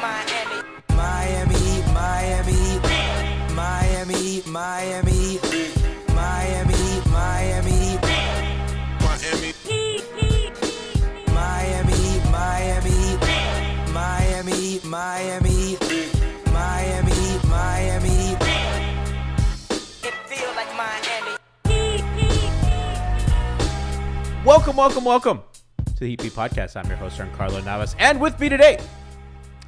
Miami, Miami, Miami, Miami, Miami, Miami, Miami, Miami, Miami, Miami, Miami, Miami. It feels like Miami. Welcome to the Heat Beat Podcast. I'm your host, Giancarlo Navas, and with me today,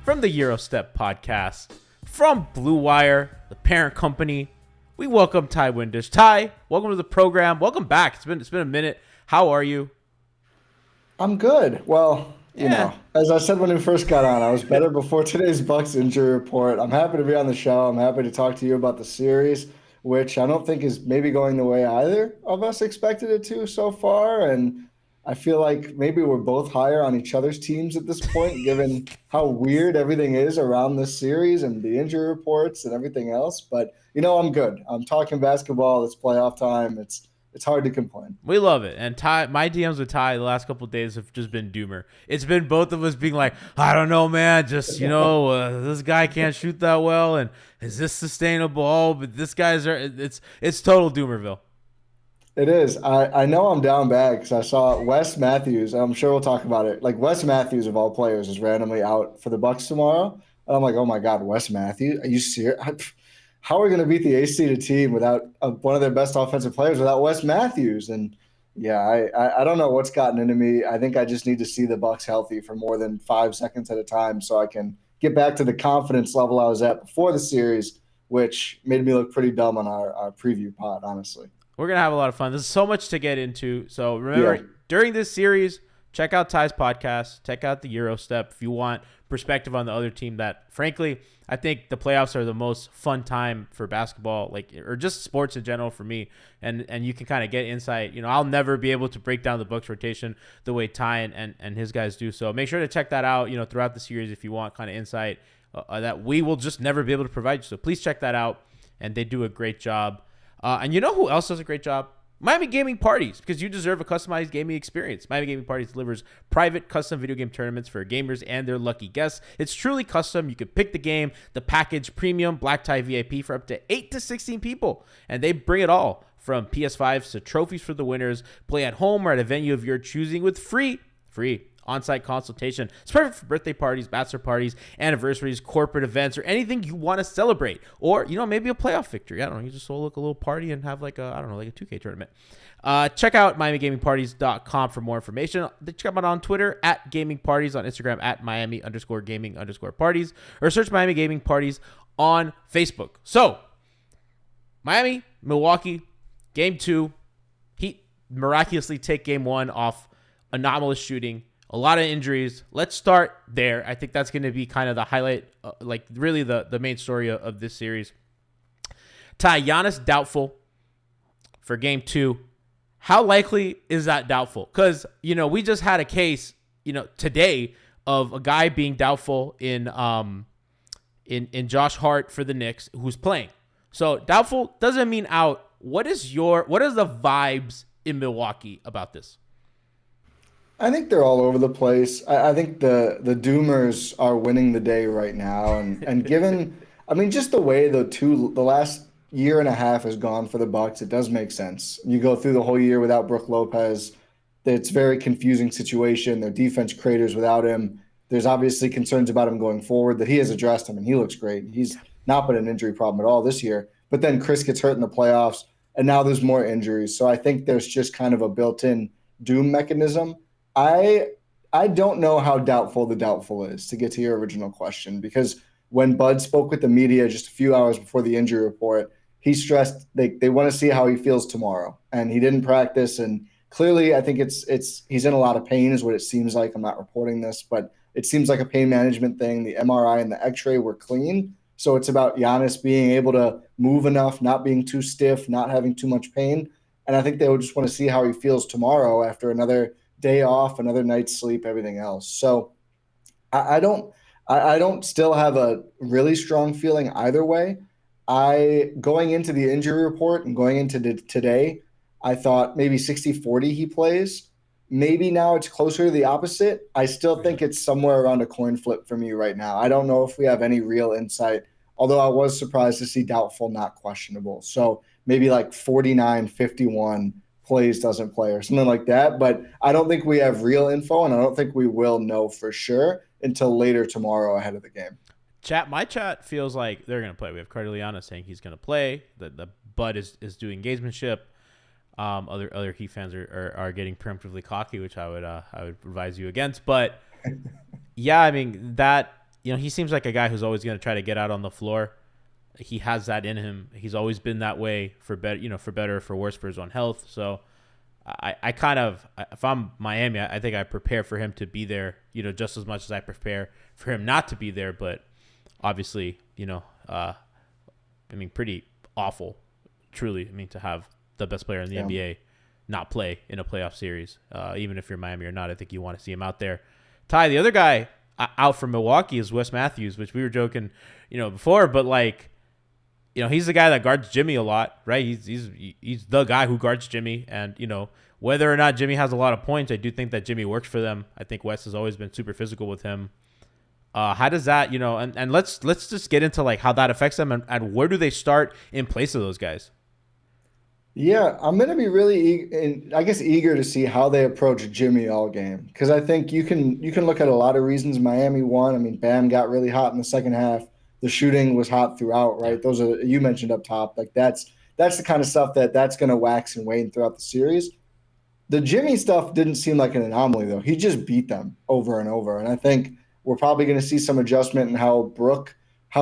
from the Gyro Step Podcast, from Blue Wire, the parent company, we welcome Ti Windisch. Ti, welcome to the program. Welcome back. It's been a minute. How are you? I'm good. Well, you know, as I said when we first got on, I was better before today's Bucks injury report. I'm happy to be on the show. I'm happy to talk to you about the series, which I don't think is maybe going the way either of us expected it to so far. And I feel like maybe we're both higher on each other's teams at this point, given how weird everything is around this series and the injury reports and everything else. But, you know, I'm good. I'm talking basketball. It's playoff time. It's hard to complain. We love it. And Ti, my DMs with Ti the last couple of days have just been doomer. It's been both of us being like, I don't know, man. Just, this guy can't shoot that well. And is this sustainable? Oh, but this it's total doomerville. It is. I know I'm down bad because I saw Wes Matthews, and I'm sure we'll talk about it. Like, Wes Matthews, of all players, is randomly out for the Bucks tomorrow. And I'm like, oh, my God, Wes Matthews? Are you serious? How are we going to beat the A-seeded team without one of their best offensive players without Wes Matthews? And, yeah, I don't know what's gotten into me. I think I just need to see the Bucks healthy for more than 5 seconds at a time so I can get back to the confidence level I was at before the series, which made me look pretty dumb on our preview pod, honestly. We're going to have a lot of fun. There's so much to get into. So remember, during this series, check out Ti's podcast. Check out the Gyro Step if you want perspective on the other team that, frankly, I think the playoffs are the most fun time for basketball, or just sports in general for me. And you can kind of get insight. You know, I'll never be able to break down the Bucks rotation the way Ti and his guys do. So make sure to check that out, throughout the series if you want kind of insight that we will just never be able to provide you. So please check that out. And they do a great job. And you know who else does a great job? Miami Gaming Parties, because you deserve a customized gaming experience. Miami Gaming Parties delivers private custom video game tournaments for gamers and their lucky guests. It's truly custom. You can pick the game, the package, premium, black tie VIP for up to 8 to 16 people. And they bring it all from PS5s to trophies for the winners. Play at home or at a venue of your choosing with free on-site consultation. It's perfect for birthday parties, bachelor parties, anniversaries, corporate events, or anything you want to celebrate. Or, maybe a playoff victory. I don't know. You just look a little party and have like a 2K tournament. Check out MiamiGamingParties.com for more information. Check them out on Twitter at Gaming Parties, on Instagram at Miami_Gaming_Parties, or search Miami Gaming Parties on Facebook. So, Miami, Milwaukee, Game 2. Heat miraculously take Game 1 off anomalous shooting. A lot of injuries. Let's start there. I think that's going to be kind of the highlight, really the main story of this series. Giannis doubtful for Game 2. How likely is that doubtful? Because, we just had a case, today of a guy being doubtful in Josh Hart for the Knicks who's playing. So doubtful doesn't mean out. What is the vibes in Milwaukee about this? I think they're all over the place. I think the Doomers are winning the day right now. And given, just the way the last year and a half has gone for the Bucks, it does make sense. You go through the whole year without Brook Lopez. It's a very confusing situation. Their defense craters without him. There's obviously concerns about him going forward that he has addressed him, and he looks great. He's not been an injury problem at all this year. But then Chris gets hurt in the playoffs, and now there's more injuries. So I think there's just kind of a built-in doom mechanism. I don't know how doubtful the doubtful is, to get to your original question, because when Bud spoke with the media just a few hours before the injury report, he stressed they want to see how he feels tomorrow, and he didn't practice. And clearly, I think he's in a lot of pain, is what it seems like. I'm not reporting this, but it seems like a pain management thing. The MRI and the X-ray were clean, so it's about Giannis being able to move enough, not being too stiff, not having too much pain. And I think they would just want to see how he feels tomorrow after another day off, another night's sleep, everything else. So I don't still have a really strong feeling either way. Going into the injury report and going into today, I thought maybe 60-40 he plays. maybe now it's closer to the opposite. I still think it's somewhere around a coin flip for me right now. I don't know if we have any real insight, although I was surprised to see doubtful, not questionable. So maybe like 49-51 plays, doesn't play, or something like that. But I don't think we have real info, and I don't think we will know for sure until later tomorrow ahead of the game. My chat feels like they're going to play. We have Cardilliana saying he's going to play. The Bud is doing gamesmanship. Other Heat fans are getting preemptively cocky, which I would advise you against. But yeah, I mean that, he seems like a guy who's always going to try to get out on the floor. He has that in him. He's always been that way for better, for better or for worse for his own health. So I kind of, if I'm Miami, I think I prepare for him to be there, just as much as I prepare for him not to be there. But obviously, pretty awful, truly. To have the best player in the NBA not play in a playoff series, even if you're Miami or not. I think you want to see him out there. Ty, the other guy out from Milwaukee is Wes Matthews, which we were joking, before, but he's the guy that guards Jimmy a lot, right? He's the guy who guards Jimmy, and whether or not Jimmy has a lot of points, I do think that Jimmy works for them. I think Wes has always been super physical with him. How does that, and let's just get into how that affects them, and where do they start in place of those guys? Yeah, I'm going to be really, eager to see how they approach Jimmy all game, because I think you can look at a lot of reasons Miami won. Bam got really hot in the second half. The shooting was hot throughout, right? Those are, you mentioned up top, that's the kind of stuff that's going to wax and wane throughout the series. The Jimmy stuff didn't seem like an anomaly, though. He just beat them over and over, and I think we're probably going to see some adjustment in how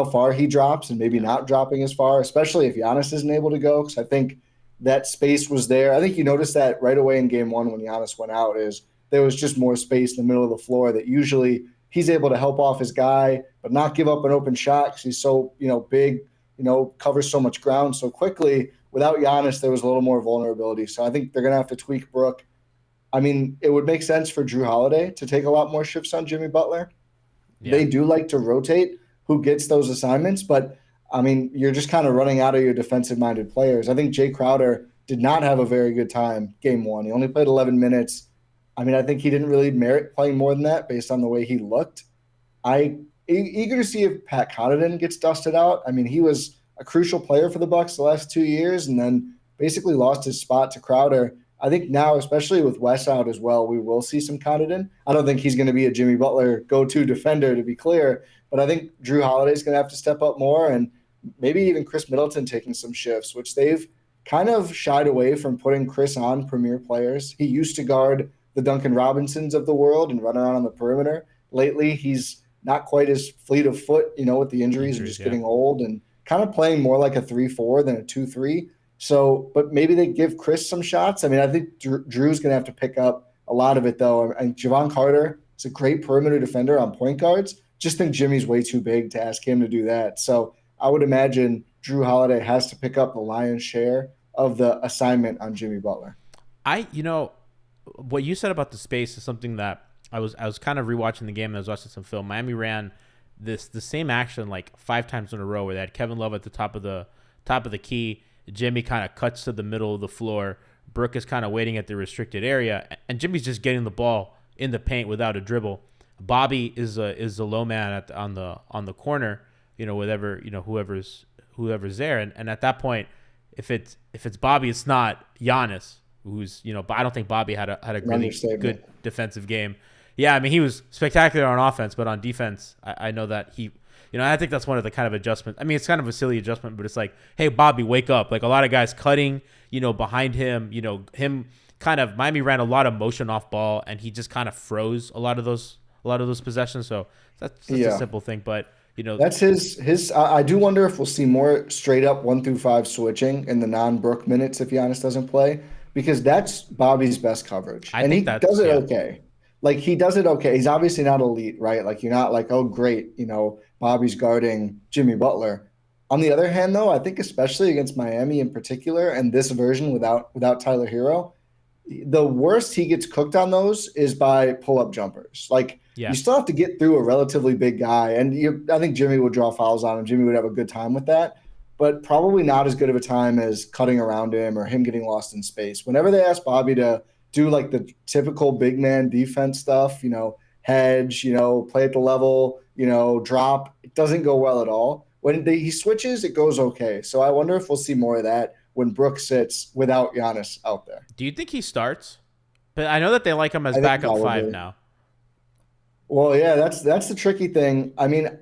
far he drops, and maybe not dropping as far, especially if Giannis isn't able to go, because I think that space was there. I think you noticed that right away in game one when Giannis went out, is there was just more space in the middle of the floor that usually he's able to help off his guy, but not give up an open shot because he's so, big, covers so much ground so quickly. Without Giannis, there was a little more vulnerability. So I think they're going to have to tweak Brook. It would make sense for Drew Holiday to take a lot more shifts on Jimmy Butler. Yeah. They do like to rotate who gets those assignments, but you're just kind of running out of your defensive-minded players. I think Jay Crowder did not have a very good time game one. He only played 11 minutes. I think he didn't really merit playing more than that based on the way he looked. I'm eager to see if Pat Connaughton gets dusted out. He was a crucial player for the Bucks the last 2 years and then basically lost his spot to Crowder. I think now, especially with Wes out as well, we will see some Connaughton. I don't think he's going to be a Jimmy Butler go-to defender, to be clear, but I think Drew Holiday's going to have to step up more, and maybe even Chris Middleton taking some shifts, which they've kind of shied away from putting Chris on premier players. He used to guard the Duncan Robinsons of the world and run around on the perimeter. Lately, he's not quite as fleet of foot, with the injuries and just getting old, and kind of playing more like a 3-4 than a 2-3. So, but maybe they give Chris some shots. I think Drew's going to have to pick up a lot of it, though. And Javon Carter is a great perimeter defender on point guards. Just think Jimmy's way too big to ask him to do that. So I would imagine Drew Holiday has to pick up the lion's share of the assignment on Jimmy Butler. What you said about the space is something that I was kind of rewatching the game and I was watching some film. Miami ran the same action 5 times in a row where they had Kevin Love at the top of the key. Jimmy kind of cuts to the middle of the floor. Brook is kind of waiting at the restricted area, and Jimmy's just getting the ball in the paint without a dribble. Bobby is the low man on the corner, whoever's there, and at that point, if it's Bobby, it's not Giannis, who's but I don't think Bobby had a really good defensive game. Yeah, he was spectacular on offense, but on defense, I know that he. I think that's one of the kind of adjustments. It's kind of a silly adjustment, but it's like, hey, Bobby, wake up. A lot of guys cutting, behind him, him kind of, Miami ran a lot of motion off ball, and he just kind of froze a lot of those possessions. So that's a simple thing, but that's his. I do wonder if we'll see more straight up 1 through 5 switching in the non-Brook minutes if Giannis doesn't play, because that's Bobby's best coverage, and he does it okay. He does it okay. He's obviously not elite, right? You're not oh, great, Bobby's guarding Jimmy Butler. On the other hand, though, I think especially against Miami in particular, and this version without Tyler Herro, the worst he gets cooked on those is by pull-up jumpers. You still have to get through a relatively big guy, and I think Jimmy would draw fouls on him. Jimmy would have a good time with that, but probably not as good of a time as cutting around him or him getting lost in space. Whenever they ask Bobby to do like the typical big man defense stuff, hedge, play at the level, drop. It doesn't go well at all. When he switches, it goes okay. So I wonder if we'll see more of that when Brook sits without Giannis out there. Do you think he starts? But I know that they like him as backup five now. Well, yeah, that's the tricky thing. I mean,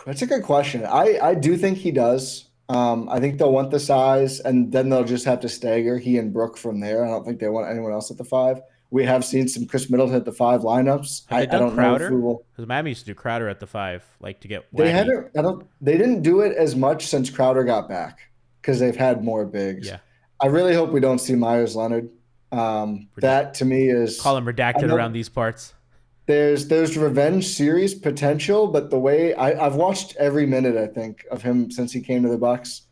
that's a good question. I do think he does. I think they'll want the size, and then they'll just have to stagger he and Brook from there. I don't think they want anyone else at the 5. We have seen some Chris Middleton at the 5 lineups. Have they done I don't Crowder? know if we will. Because Miami used to do Crowder at the 5, like to get. They Waggy. haven't. They didn't do it as much since Crowder got back because they've had more bigs. Yeah. I really hope we don't see Myers Leonard. That to me is Call him redacted around these parts. There's revenge series potential, but the way I've watched every minute, I think, of him since he came to the Bucks.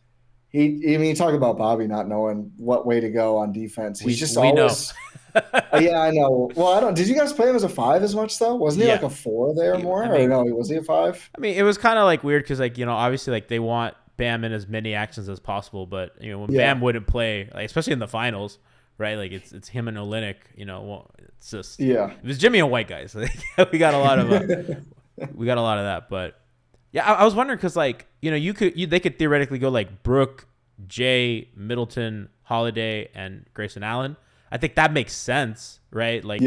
You talk about Bobby not knowing what way to go on defense. He's just always know. Yeah, I know. Well, did you guys play him as a 5 as much though? Wasn't he like a 4 there more? Or no, was he a 5? I mean, it was kind of like weird because obviously like they want Bam in as many actions as possible, but when Bam wouldn't play, like especially in the finals, right? Like it's him and Olynyk. It's just it was Jimmy and white guys. We got a lot of that, but yeah, I was wondering because like they could theoretically go like Brook, Jay, Middleton, Holiday, and Grayson Allen. I think that makes sense, right? Like,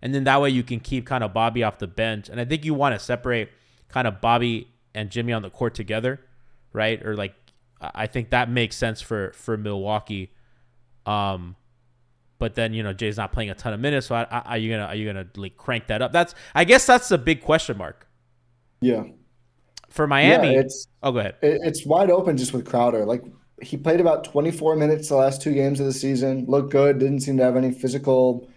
and then that way you can keep kind of Bobby off the bench, and I think you want to separate kind of Bobby and Jimmy on the court together, right? Or like, I think that makes sense for Milwaukee. But then Jay's not playing a ton of minutes, so are you gonna like crank that up? I guess that's the big question mark. Yeah. For Miami, go ahead. It's wide open just with Crowder. Like he played about 24 minutes the last 2 games of the season. Looked good. Didn't seem to have any physical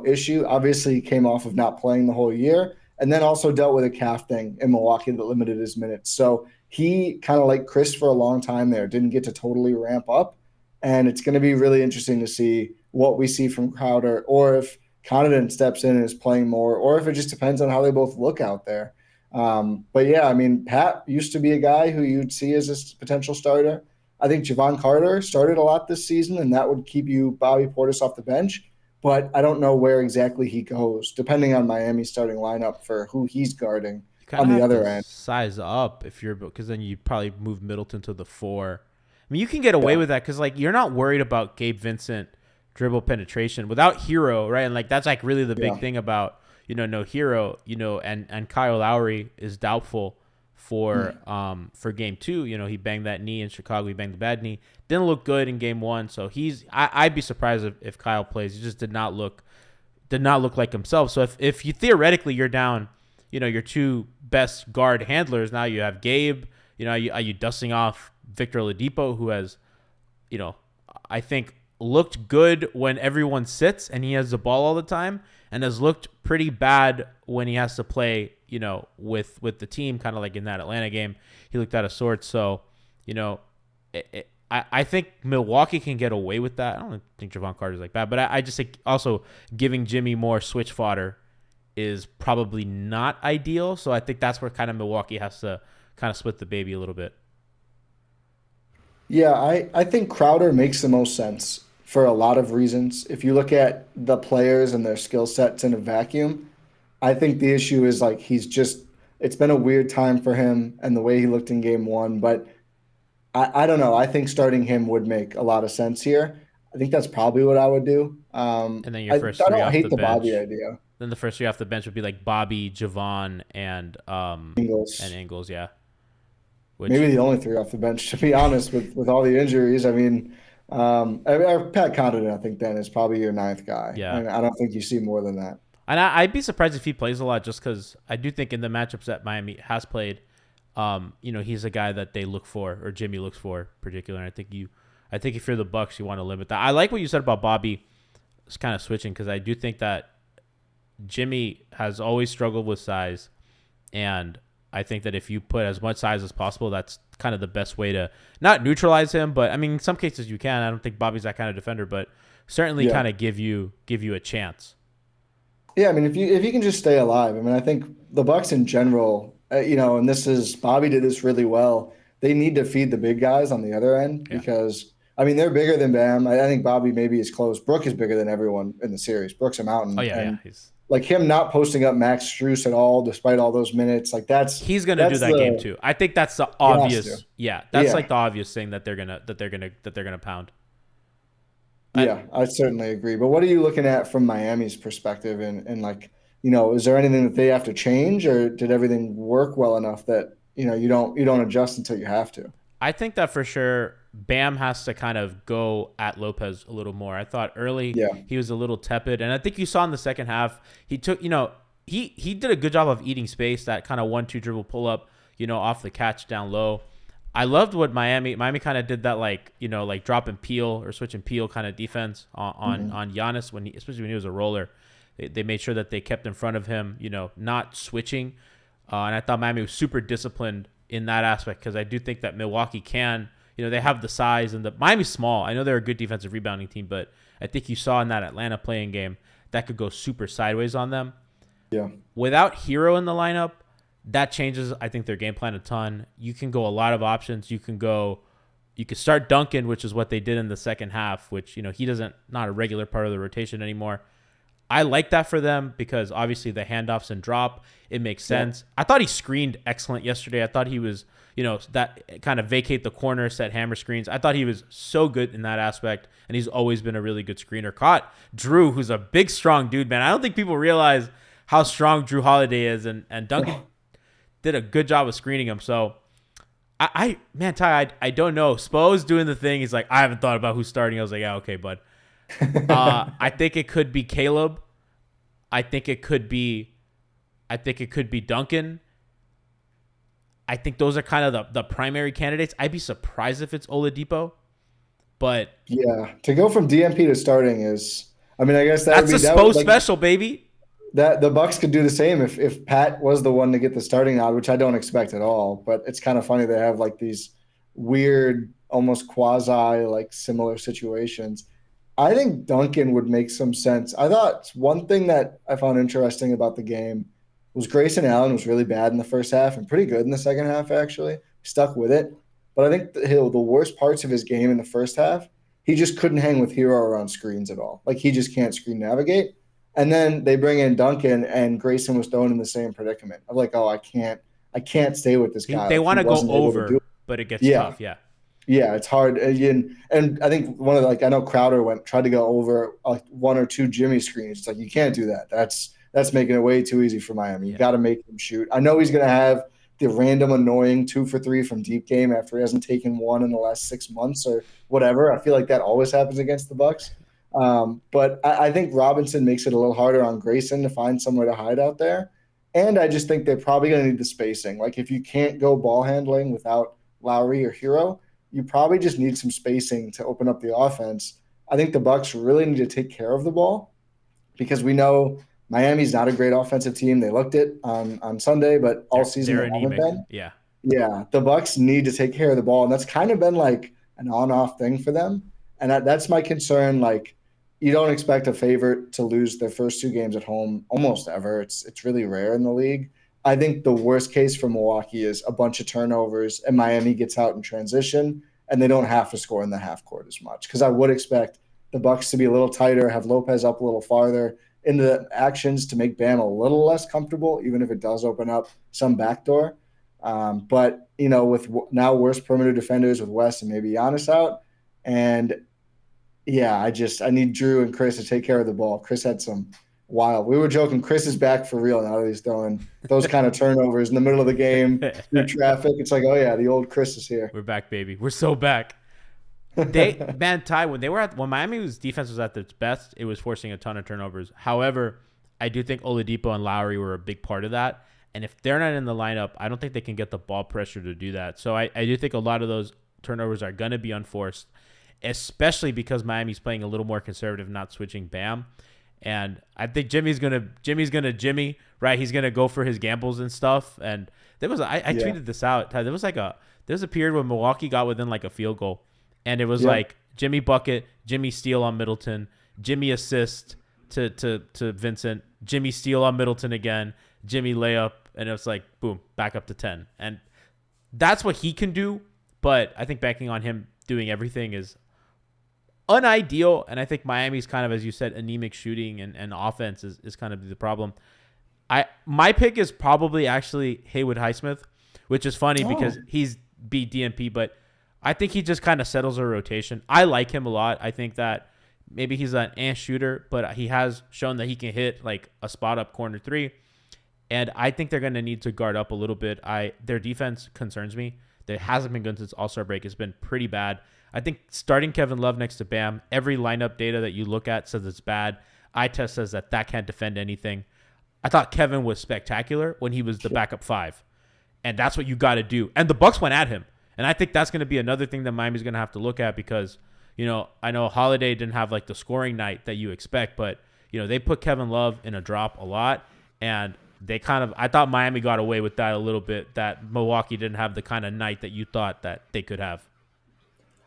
issue. Obviously, he came off of not playing the whole year, and then also dealt with a calf thing in Milwaukee that limited his minutes. So he kind of like Chris for a long time there. Didn't get to totally ramp up, and it's going to be really interesting to see what we see from Crowder, or if Connaughton steps in and is playing more, or if it just depends on how they both look out there. But yeah, I mean, Pat used to be a guy who you'd see as a potential starter. I think Javon Carter started a lot this season, and that would keep you Bobby Portis off the bench. But I don't know where exactly he goes, depending on Miami's starting lineup for who he's guarding on the other end. Size up because then you probably move Middleton to the 4. I mean, you can get away with that because like you're not worried about Gabe Vincent dribble penetration without Herro, right? And like that's like really the big thing about no Herro, and Kyle Lowry is doubtful for game 2. He banged that knee in Chicago. He banged the bad knee. Didn't look good in game 1. So I'd be surprised if Kyle plays. He just did not look like himself. So if you theoretically you're down, your 2 best guard handlers, now you have Gabe. Are you dusting off Victor Oladipo, who has, I think looked good when everyone sits and he has the ball all the time, and has looked pretty bad when he has to play, with the team, kind of like in that Atlanta game. He looked out of sorts. So, I think Milwaukee can get away with that. I don't think Javon Carter's like bad, but I just think also giving Jimmy more switch fodder is probably not ideal. So I think that's where kind of Milwaukee has to kind of split the baby a little bit. Yeah, I think Crowder makes the most sense for a lot of reasons. If you look at the players and their skill sets in a vacuum, I think the issue is like it's been a weird time for him and the way he looked in game 1. But I don't know. I think starting him would make a lot of sense here. I think that's probably what I would do. And then your first 3 I don't off hate the the bench. Bobby idea. Then the first 3 off the bench would be like Bobby, Javon, and Ingles, yeah. Maybe the only 3 off the bench, to be honest, with all the injuries. I mean, Pat Connaughton, I think, then is probably your 9th guy. Yeah. And I don't think you see more than that. And I'd be surprised if he plays a lot, just because I do think in the matchups that Miami has played, he's a guy that they look for, or Jimmy looks for particularly. And I think if you're the Bucks, you want to limit that. I like what you said about Bobby kind of switching, because I do think that Jimmy has always struggled with size, and I think that if you put as much size as possible, that's kind of the best way to not neutralize him. But I mean, in some cases you can. I don't think Bobby's that kind of defender, but certainly kind of give you a chance. Yeah, I mean, if you can just stay alive. I mean, I think the Bucks in general, and Bobby did this really well. They need to feed the big guys on the other end because I mean, they're bigger than Bam. I think Bobby maybe is close. Brook is bigger than everyone in the series. Brook's a mountain. Oh yeah, and he's like him not posting up Max Strus at all, despite all those minutes, like he's gonna do that game too. I think that's the He has obvious. to. Yeah, that's Yeah. like the obvious thing that they're gonna pound. Yeah, I certainly agree. But what are you looking at from Miami's perspective? And like, you know, is there anything that they have to change, or did everything work well enough that, you know, you don't adjust until you have to? I think that for sure Bam has to kind of go at Lopez a little more. I thought early Yeah. he was a little tepid, and I think you saw in the second half he took, he did a good job of eating space, that kind of 1-2 dribble pull up, off the catch down low. I loved what Miami kind of did, that like drop and peel or switch and peel kind of defense on Giannis, especially when he was a roller. They made sure that they kept in front of him, not switching. And I thought Miami was super disciplined in that aspect, because I do think that Milwaukee can, they have the size, and Miami's small. I know they're a good defensive rebounding team, but I think you saw in that Atlanta playing game that could go super sideways on them. Yeah. Without Herro in the lineup, that changes, I think, their game plan a ton. You can go a lot of options. You could start Duncan, which is what they did in the second half, which, he not a regular part of the rotation anymore. I like that for them, because obviously the handoffs and drop, it makes sense. Yeah. I thought he screened excellent yesterday. I thought he was, that kind of vacate the corner, set hammer screens. I thought he was so good in that aspect, and he's always been a really good screener. Caught Drew, who's a big, strong dude, man. I don't think people realize how strong Drew Holiday is, and Duncan did a good job of screening him. So, man, Ty, I don't know. Spo's doing the thing. He's like, I haven't thought about who's starting. I was like, yeah, okay, bud. I think it could be Caleb. I think it could be Duncan. I think those are kind of the primary candidates. I'd be surprised if it's Oladipo, but yeah, to go from DMP to starting is, I mean, I guess that's a Spo special, baby. That the Bucks could do the same if Pat was the one to get the starting nod, which I don't expect at all. But it's kind of funny they have like these weird, almost quasi like similar situations. I think Duncan would make some sense. I thought one thing that I found interesting about the game was Grayson Allen was really bad in the first half and pretty good in the second half, actually. Stuck with it. But I think the worst parts of his game in the first half, he just couldn't hang with Herro around screens at all. Like, he just can't screen navigate. And then they bring in Duncan, and Grayson was thrown in the same predicament. I'm like, oh, I can't stay with this guy. They want to go over, but it gets tough, yeah. Yeah, it's hard. And I think one of I know Crowder tried to go over like 1 or 2 Jimmy screens. It's like, you can't do that. That's making it way too easy for Miami. You got to make him shoot. I know he's going to have the random annoying 2 for 3 from deep game after he hasn't taken one in the last 6 months or whatever. I feel like that always happens against the Bucks. But I think Robinson makes it a little harder on Grayson to find somewhere to hide out there. And I just think they're probably going to need the spacing. Like, if you can't go ball handling without Lowry or Herro, you probably just need some spacing to open up the offense. I think the Bucks really need to take care of the ball, because we know Miami's not a great offensive team. They looked it on Sunday, but all season they haven't been. Yeah. Yeah, the Bucks need to take care of the ball, and that's kind of been like an on-off thing for them. And that's my concern. Like, you don't expect a favorite to lose their first 2 games at home almost ever. It's really rare in the league. I think the worst case for Milwaukee is a bunch of turnovers and Miami gets out in transition and they don't have to score in the half court as much. Because I would expect the Bucks to be a little tighter, have Lopez up a little farther into the actions to make Bam a little less comfortable, even if it does open up some backdoor. But, with now worse perimeter defenders with West and maybe Giannis out. And, yeah, I need Drew and Chris to take care of the ball. Chris had some wild. We were joking, Chris is back for real now that he's throwing those kind of turnovers in the middle of the game through traffic. It's like, oh yeah, the old Chris is here. We're back, baby. We're so back. Ty, when Miami's defense was at its best, it was forcing a ton of turnovers. However, I do think Oladipo and Lowry were a big part of that. And if they're not in the lineup, I don't think they can get the ball pressure to do that. So I do think a lot of those turnovers are going to be unforced, especially because Miami's playing a little more conservative, not switching Bam. And I think Jimmy's gonna Jimmy, right? He's gonna go for his gambles and stuff. And there was I tweeted this out. There was a period when Milwaukee got within like a field goal, and it was like Jimmy bucket, Jimmy steal on Middleton, Jimmy assist to Vincent, Jimmy steal on Middleton again, Jimmy layup, and it was like boom, back up to 10. And that's what he can do. But I think banking on him doing everything is unideal, and I think Miami's kind of, as you said, anemic shooting and offense is kind of the problem. My pick is probably actually Haywood Highsmith, which is funny because he's beat DNP, but I think he just kind of settles a rotation. I like him a lot. I think that maybe he's an ant shooter, but he has shown that he can hit like a spot up corner three. And I think they're going to need to guard up a little bit. Their defense concerns me. It hasn't been good since All-Star break. It's been pretty bad. I think starting Kevin Love next to Bam, every lineup data that you look at says it's bad. Eye test says that can't defend anything. I thought Kevin was spectacular when he was the backup 5. And that's what you got to do. And the Bucks went at him. And I think that's going to be another thing that Miami's going to have to look at because, I know Holiday didn't have like the scoring night that you expect, but, they put Kevin Love in a drop a lot. And I thought Miami got away with that a little bit, that Milwaukee didn't have the kind of night that you thought that they could have.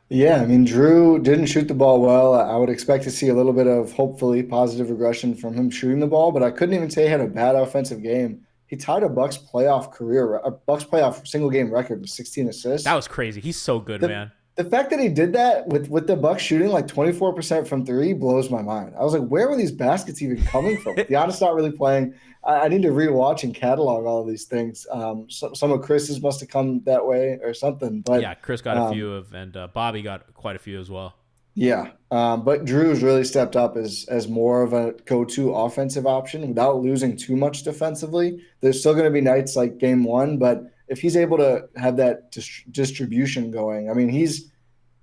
Yeah, I mean, Drew didn't shoot the ball well. I would expect to see a little bit of, hopefully, positive regression from him shooting the ball, but I couldn't even say he had a bad offensive game. He tied a Bucks playoff single game record with 16 assists. That was crazy. He's so good, man. The fact that he did that with the Bucks shooting like 24% from three blows my mind. I was like, where were these baskets even coming from? Giannis not really playing. I need to rewatch and catalog all of these things. Some of Chris's must have come that way or something. But yeah, Chris got a few and Bobby got quite a few as well. Yeah, but Drew's really stepped up as more of a go-to offensive option without losing too much defensively. There's still going to be nights like game one, but if he's able to have that distribution going, I mean, he's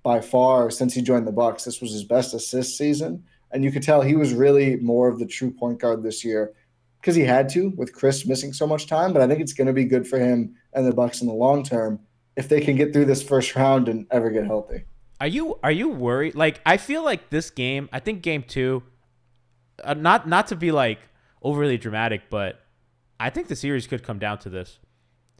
by far, since he joined the Bucks, this was his best assist season. And you could tell he was really more of the true point guard this year because he had to with Chris missing so much time. But I think it's going to be good for him and the Bucks in the long term if they can get through this first round and ever get healthy. Are you worried? Like, I feel like this game, I think game 2, not to be like overly dramatic, but I think the series could come down to this.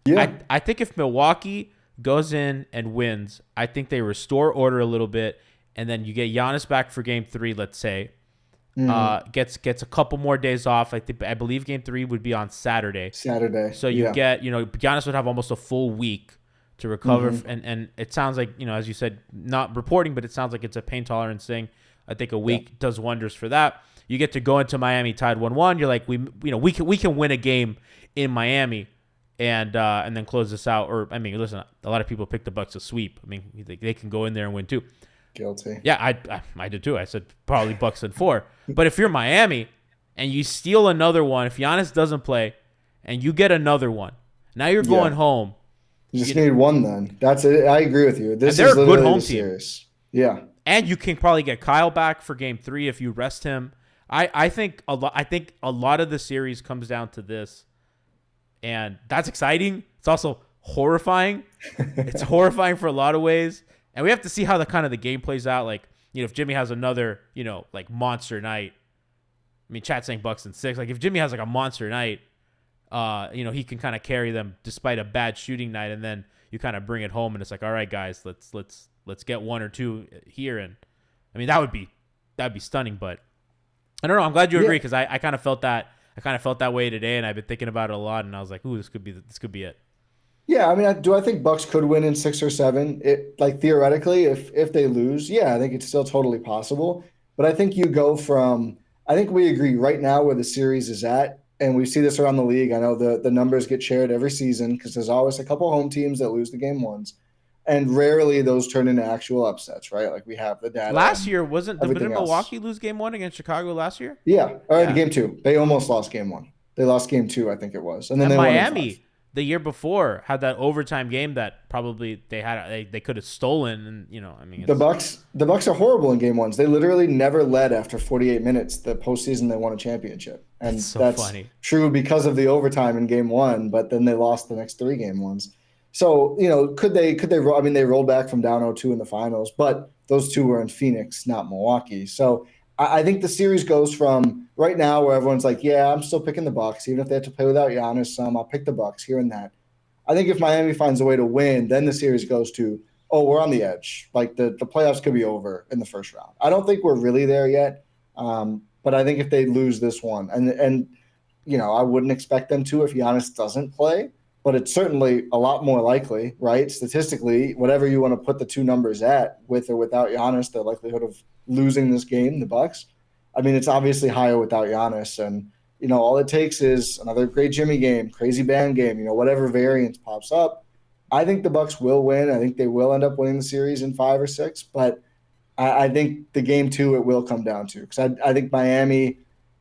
Yeah. I think if Milwaukee goes in and wins, I think they restore order a little bit, and then you get Giannis back for game 3, let's say. Gets a couple more days off. I believe game 3 would be on Saturday. So you get, Giannis would have almost a full week to recover. And it sounds like, as you said, not reporting, but it sounds like it's a pain tolerance thing. I think a week does wonders for that. You get to go into Miami tied 1-1. You're like, we can win a game in Miami and then close this out. Or, I mean, listen, a lot of people pick the Bucks to sweep. I mean, they can go in there and win too. Guilty. Yeah, I did too. I said probably Bucks in 4. But if you're Miami and you steal another one, if Giannis doesn't play and you get another one, now you're going home. You just need one then. That's it. I agree with you. This is a good home team. Yeah. And you can probably get Kyle back for game 3 if you rest him. I think a lot of the series comes down to this. And that's exciting. It's also horrifying. It's horrifying for a lot of ways. And we have to see how the game plays out. Like, if Jimmy has another, like monster night. I mean, chat's saying Bucks in 6. Like, if Jimmy has like a monster night, he can kind of carry them despite a bad shooting night, and then you kind of bring it home, and it's like, all right, guys, let's get 1 or 2 here, and I mean that'd be stunning. But I don't know. I'm glad you agree because I kind of felt that way today, and I've been thinking about it a lot, and I was like, ooh, this could be it. Yeah, I mean, I think Bucks could win in 6 or 7. Like theoretically, if they lose, I think it's still totally possible. But I think you go from. I think we agree right now where the series is at. And we see this around the league. I know the numbers get shared every season because there's always a couple home teams that lose the game ones. And rarely those turn into actual upsets, right? Like we have the data. Last year, didn't Milwaukee lose game 1 against Chicago last year? Yeah. Game 2. They almost lost game 1. They lost game 2, I think it was. And then Miami, the year before, had that overtime game that probably they could have stolen. And, I mean. The Bucks are horrible in game 1s. They literally never led after 48 minutes the postseason they won a championship. And that's funny. True because of the overtime in game 1, but then they lost the next 3 game 1s. So, could they I mean, they rolled back from down 0-2 in the finals, but those 2 were in Phoenix, not Milwaukee. So I think the series goes from right now where everyone's like, yeah, I'm still picking the Bucks, even if they have to play without Giannis. I'll pick the Bucks here and that. I think if Miami finds a way to win, then the series goes to, oh, we're on the edge. Like the playoffs could be over in the first round. I don't think we're really there yet. But I think if they lose this one, and I wouldn't expect them to if Giannis doesn't play. but it's certainly a lot more likely, right? Statistically, whatever you want to put the two numbers at, with or without Giannis, the likelihood of losing this game, the Bucks. I mean, it's obviously higher without Giannis, and all it takes is another great Jimmy game, crazy band game, whatever variance pops up. I think the Bucks will win. I think they will end up winning the series in 5 or 6, but I think the game 2 it will come down to, because I think Miami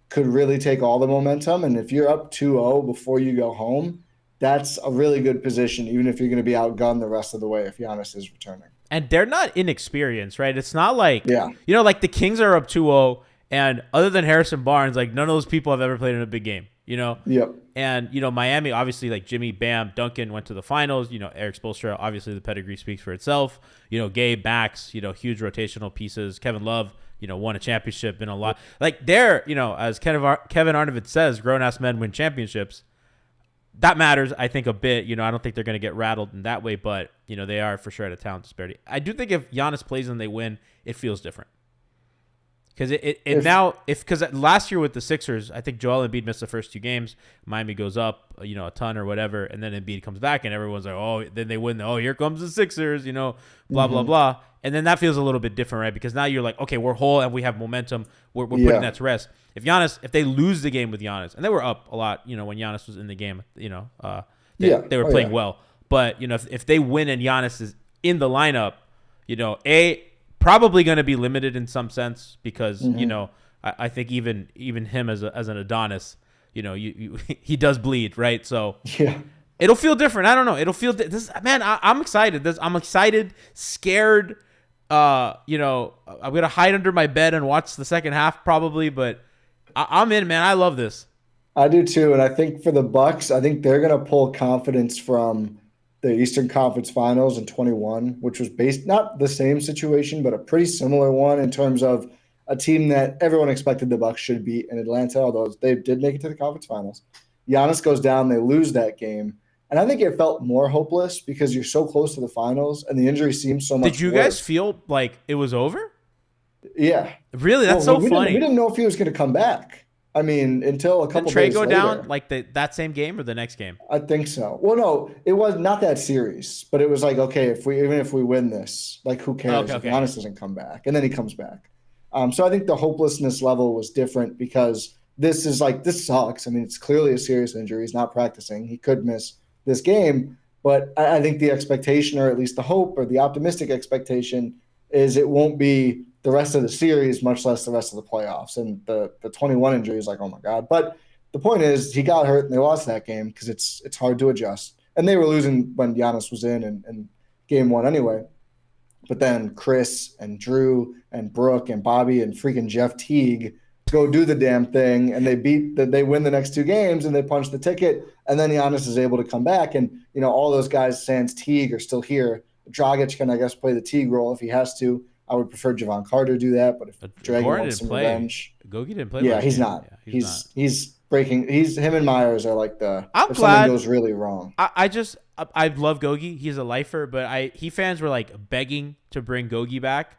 could really take all the momentum, and if you're up 2-0 before you go home, that's a really good position, even if you're going to be outgunned the rest of the way if Giannis is returning. And they're not inexperienced, right? It's not like, Yeah. Like the Kings are up 2-0, and other than Harrison Barnes, like none of those people have ever played in a big game, Yep. And, Miami, obviously, like Jimmy, Bam, Duncan went to the finals. Eric Spoelstra, obviously the pedigree speaks for itself. Gabe, Max, huge rotational pieces. Kevin Love, won a championship, been a lot. Like they're, as Kevin Arnovitz says, grown-ass men win championships. That matters, I think, a bit. I don't think they're going to get rattled in that way, but, they are for sure at a talent disparity. I do think if Giannis plays and they win, it feels different. Because last year with the Sixers, I think Joel Embiid missed the first 2 games. Miami goes up, a ton or whatever, and then Embiid comes back, and everyone's like, oh, then they win. Oh, here comes the Sixers, blah, blah, blah. And then that feels a little bit different, right? Because now you're like, okay, we're whole and we have momentum. We're putting that to rest. If they lose the game with Giannis, and they were up a lot, when Giannis was in the game, they were playing well. But, if they win and Giannis is in the lineup, probably going to be limited in some sense because, I think even him as an Adonis, he does bleed, right? So it'll feel different. I don't know. It'll feel man. I'm excited. I'm excited, scared. I'm gonna hide under my bed and watch the second half probably, but I'm in, man. I love this. I do too, and I think for the Bucks, I think they're gonna pull confidence from the Eastern Conference Finals in 21, which was based not the same situation, but a pretty similar one in terms of a team that everyone expected the Bucks should beat in Atlanta, although they did make it to the conference finals. Giannis goes down, they lose that game. And I think it felt more hopeless because you're so close to the finals and the injury seems so much Did you worse. guys feel like it was over? Yeah. Really? That's so funny. We didn't know if he was going to come back. I mean, until a couple days later. Did Trey go down like that same game or the next game? I think so. Well, no, it was not that series, but it was like, okay, even if we win this, like who cares if Giannis doesn't come back? And then he comes back. So I think the hopelessness level was different because this sucks. I mean, it's clearly a serious injury. He's not practicing. He could miss this game, but I think the expectation, or at least the hope or the optimistic expectation, is it won't be the rest of the series, much less the rest of the playoffs. And the 21 injury is like, oh my God. But the point is he got hurt and they lost that game because it's hard to adjust. And they were losing when Giannis was in game 1 anyway. But then Chris and Drew and Brooke and Bobby and freaking Jeff Teague go do the damn thing, and they win the next 2 games and they punch the ticket, and then Giannis is able to come back, and all those guys sans Teague are still here. Dragic can, I guess, play the Teague role if he has to. I would prefer Javon Carter do that, but if Dragic wants some revenge, Gogi didn't play. Yeah, he's not. Yeah, he's breaking. Him and Myers are like if glad, something goes really wrong. I love Gogi. He's a lifer, but He fans were like begging to bring Gogi back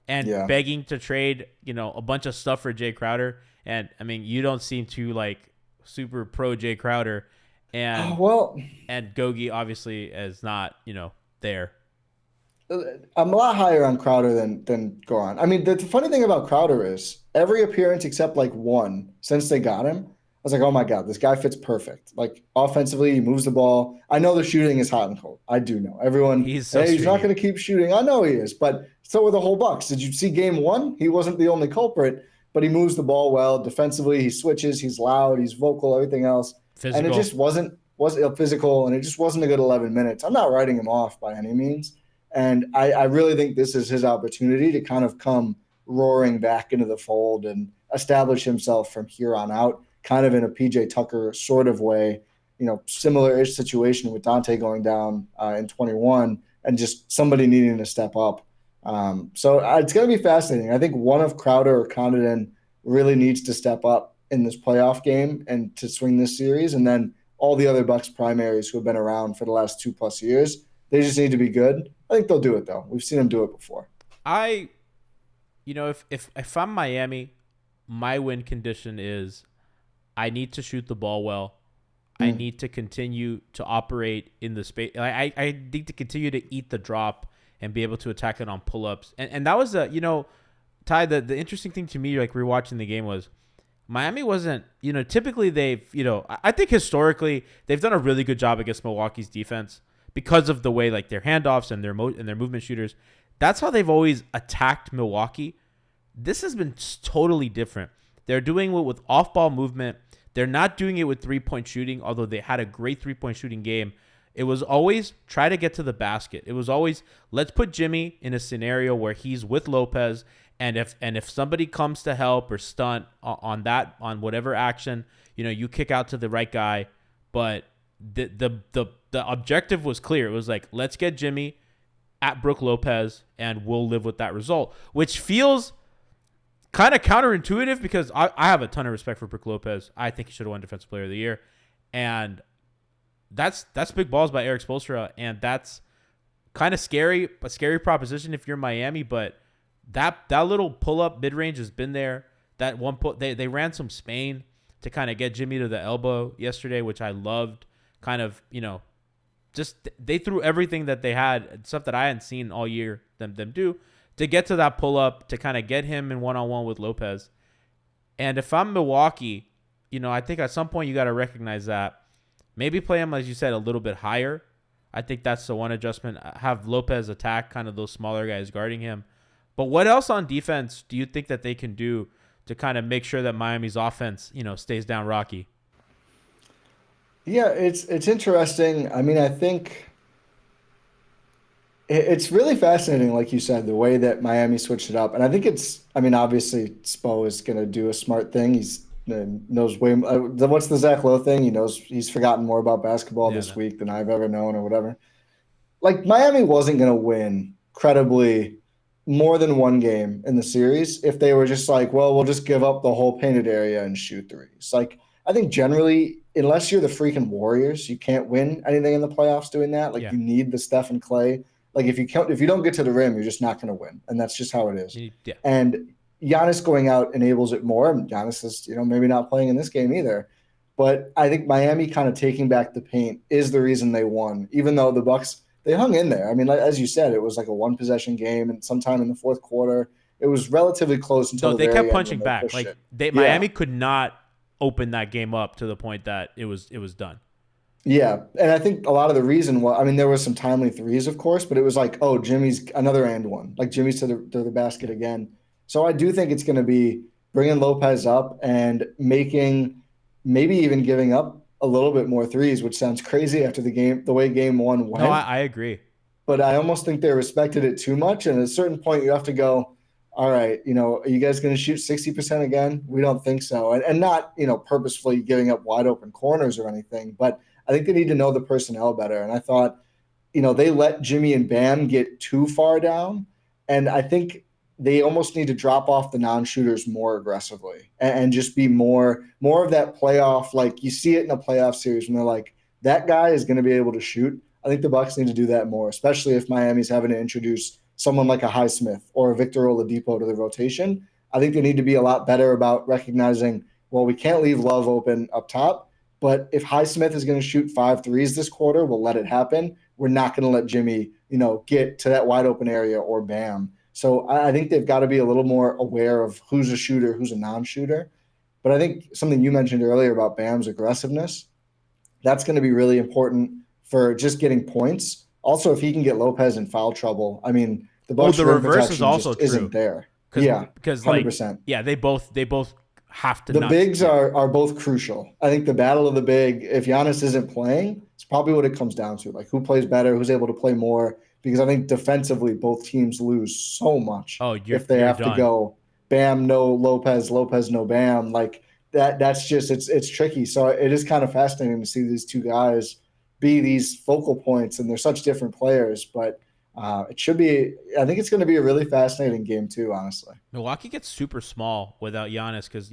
and begging to trade, a bunch of stuff for Jay Crowder. And I mean, you don't seem to like super pro Jay Crowder, and and Gogi obviously is not, there. I'm a lot higher on Crowder than Goran. I mean, the funny thing about Crowder is every appearance except like 1 since they got him, I was like, oh my God, this guy fits perfect. Like offensively, he moves the ball. I know the shooting is hot and cold. I do know. Everyone, he's not going to keep shooting. I know he is, but so were the whole Bucks. Did you see game 1? He wasn't the only culprit, but he moves the ball well. Defensively, he switches. He's loud. He's vocal. Everything else. Physical. And it just wasn't physical, and it just wasn't a good 11 minutes. I'm not writing him off by any means. And I really think this is his opportunity to kind of come roaring back into the fold and establish himself from here on out, kind of in a PJ Tucker sort of way, similar-ish situation with Dante going down in 21 and just somebody needing to step up. So it's going to be fascinating. I think one of Crowder or Connaughton really needs to step up in this playoff game and to swing this series. And then all the other Bucks primaries who have been around for the last 2+ years, they just need to be good. I think they'll do it, though. We've seen them do it before. If I'm Miami, my win condition is I need to shoot the ball well. I need to continue to operate in the space. I need to continue to eat the drop and be able to attack it on pull-ups. And that was Ty, the interesting thing to me, like rewatching the game, was Miami wasn't, typically they've, I think historically they've done a really good job against Milwaukee's defense because of the way like their handoffs and their movement shooters. That's how they've always attacked Milwaukee. This has been totally different. They're doing it with off-ball movement. They're not doing it with three-point shooting, although they had a great three-point shooting game. It was always try to get to the basket. It was always, let's put Jimmy in a scenario where he's with Lopez, and if somebody comes to help or stunt on whatever action, you kick out to the right guy. But the objective was clear. It was like, let's get Jimmy at Brook Lopez, and we'll live with that result, which feels kind of counterintuitive because I have a ton of respect for Brook Lopez. I think he should have won Defensive Player of the Year, and that's big balls by Eric Spoelstra, and that's kind of scary, a scary proposition if you're Miami. But that little pull up mid range has been there. That one they ran some Spain to kind of get Jimmy to the elbow yesterday, which I loved. Kind of just they threw everything that they had, stuff that I hadn't seen all year them do, to get to that pull up to kind of get him in one-on-one with Lopez. And if I'm Milwaukee, I think at some point you got to recognize that. Maybe play him, as you said, a little bit higher. I think that's the one adjustment. Have Lopez attack kind of those smaller guys guarding him. But what else on defense do you think that they can do to kind of make sure that Miami's offense, stays down rocky? Yeah, it's interesting. I mean, I think it's really fascinating, like you said, the way that Miami switched it up. And I think obviously Spo is going to do a smart thing. He's knows way. What's the Zach Lowe thing? He knows he's forgotten more about basketball this week than I've ever known, or whatever. Like, Miami wasn't going to win credibly more than one game in the series if they were just like, well, we'll just give up the whole painted area and shoot threes. Like, I think generally, unless you're the freaking Warriors, you can't win anything in the playoffs doing that. Like, you need the Steph and Clay. Like, if you don't get to the rim, you're just not going to win, and that's just how it is. Yeah. And Giannis going out enables it more. Giannis is, maybe not playing in this game either. But I think Miami kind of taking back the paint is the reason they won, even though the Bucks, they hung in there. I mean, as you said, it was like a one-possession game, and sometime in the fourth quarter, it was relatively close until they kept punching back. Like, Miami could not open that game up to the point that it was done. Yeah, and I think a lot of the reason there was some timely threes, of course, but it was like, oh, Jimmy's another and one. Like, Jimmy's to the basket again. So I do think it's going to be bringing Lopez up and maybe even giving up a little bit more threes, which sounds crazy after the way game one went. No, I agree. But I almost think they respected it too much. And at a certain point, you have to go, all right, are you guys going to shoot 60% again? We don't think so. And not, purposefully giving up wide open corners or anything. But I think they need to know the personnel better. And I thought, they let Jimmy and Bam get too far down. And I think they almost need to drop off the non-shooters more aggressively and just be more of that playoff. Like, you see it in a playoff series when they're like, that guy is going to be able to shoot. I think the Bucks need to do that more, especially if Miami's having to introduce someone like a Highsmith or a Victor Oladipo to the rotation. I think they need to be a lot better about recognizing, well, we can't leave Love open up top, but if Highsmith is going to shoot 5 threes this quarter, we'll let it happen. We're not going to let Jimmy, get to that wide open area, or Bam. So I think they've got to be a little more aware of who's a shooter, who's a non-shooter. But I think something you mentioned earlier about Bam's aggressiveness, that's going to be really important for just getting points. Also, if he can get Lopez in foul trouble, I mean, the Bucks the reverse is also true. Isn't there. Because 100%. They both have to. The bigs are both crucial. I think the battle of the big, if Giannis isn't playing, it's probably what it comes down to. Like, who plays better, who's able to play more. Because I think defensively, both teams lose so much if they have to go Bam, no Lopez, Lopez, no Bam. Like, that's just it's tricky. So it is kind of fascinating to see these two guys be these focal points, and they're such different players. But it should be – I think it's going to be a really fascinating game too, honestly. Milwaukee gets super small without Giannis because,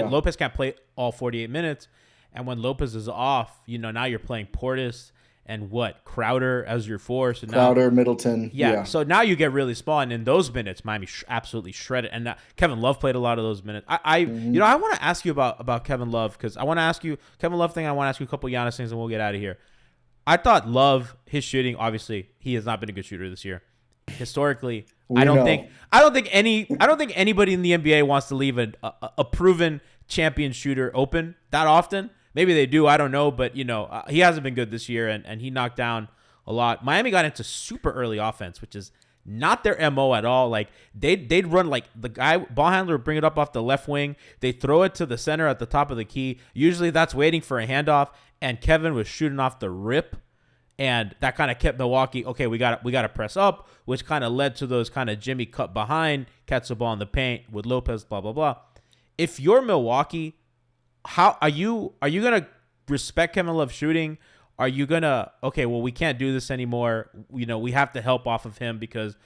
Lopez can't play all 48 minutes. And when Lopez is off, now you're playing Portis and Crowder as your 4. So Crowder, Middleton. Yeah. So now you get really small, and in those minutes, Miami absolutely shredded. And Kevin Love played a lot of those minutes. I want to ask you about Kevin Love, because I want to ask you Kevin Love thing. I want to ask you a couple Giannis things, and we'll get out of here. I thought Love, his shooting, obviously he has not been a good shooter this year. Historically, I don't think anybody in the NBA wants to leave a proven champion shooter open that often. Maybe they do, I don't know, but he hasn't been good this year, and he knocked down a lot. Miami got into super early offense, which is not their MO at all. Like they'd run, like the guy ball handler would bring it up off the left wing. They throw it to the center at the top of the key. Usually that's waiting for a handoff, and Kevin was shooting off the rip, and that kind of kept Milwaukee. Okay, we got to press up, which kind of led to those kind of Jimmy cut behind, catch the ball in the paint with Lopez, blah blah blah. If you're Milwaukee, how are you gonna respect Kevin Love shooting? Are you gonna, okay, well, we can't do this anymore. We have to help off of him because,